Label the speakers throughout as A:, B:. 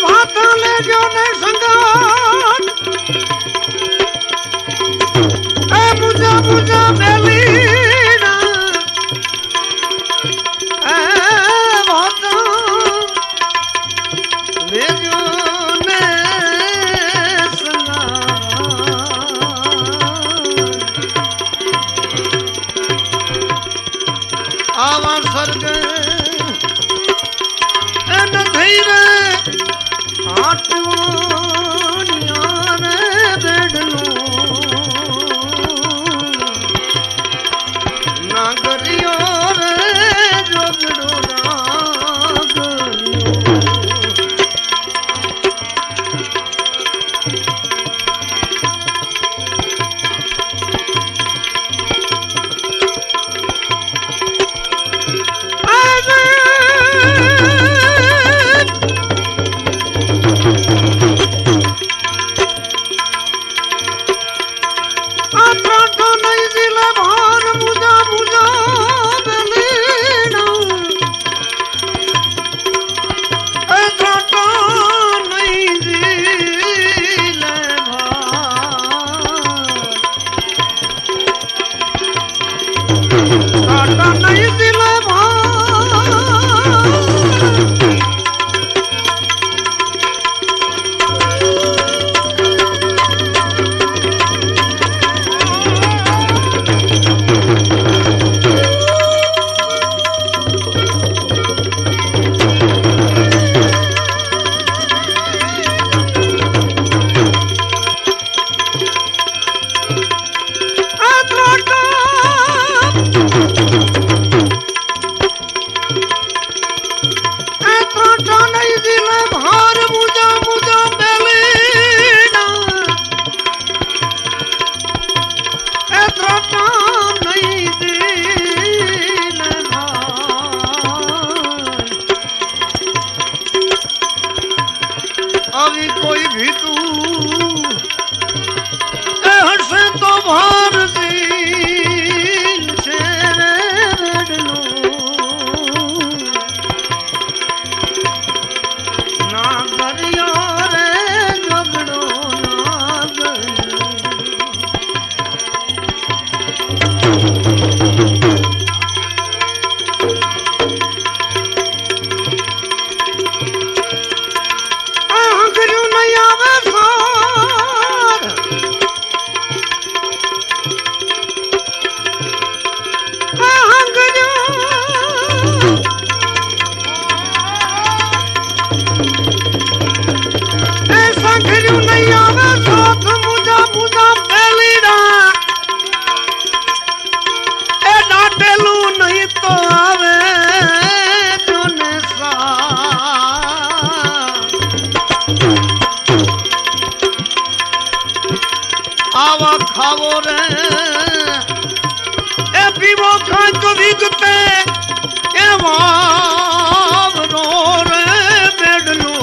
A: भाता ले जो ने संगान मुझा मुझा बेलीना भाता ले जो ने संगान आवा सर्ग एन धीरे अभी कोई भी तू हंसे तो भार दिल से रेड़ लो ना गरियो रे झगड़ो ना गरियो आवा खावो रे ए पीवो खान को विगते ए वावरो रे बेडलो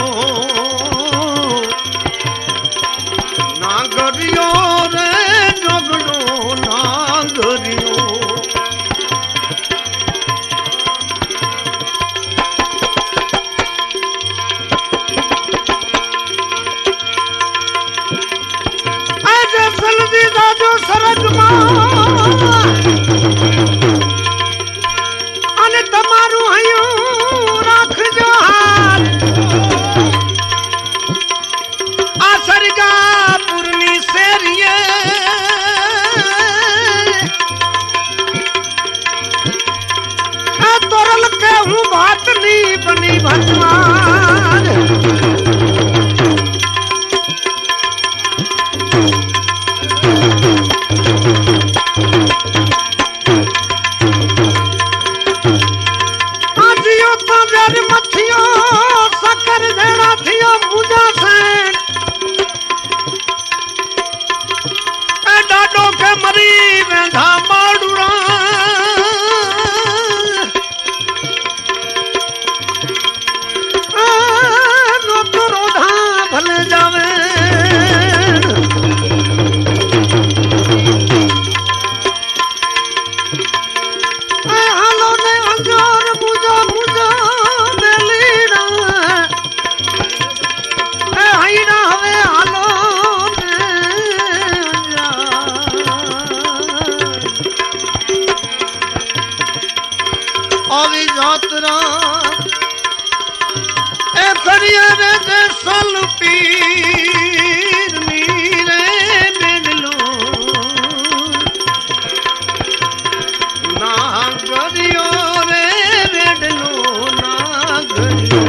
A: ना गरियो रे झगड़ो ना गरियो जो सरग अने तमारू हयूं राख जो हाल आ सरगा पुरनी सेरिए तोरल के हूँ बात नहीं बनी भगवान जातरा ए करिए रे दे सल पीर मीरे बेगलो ना गरियो रे बेडलो ना गरियो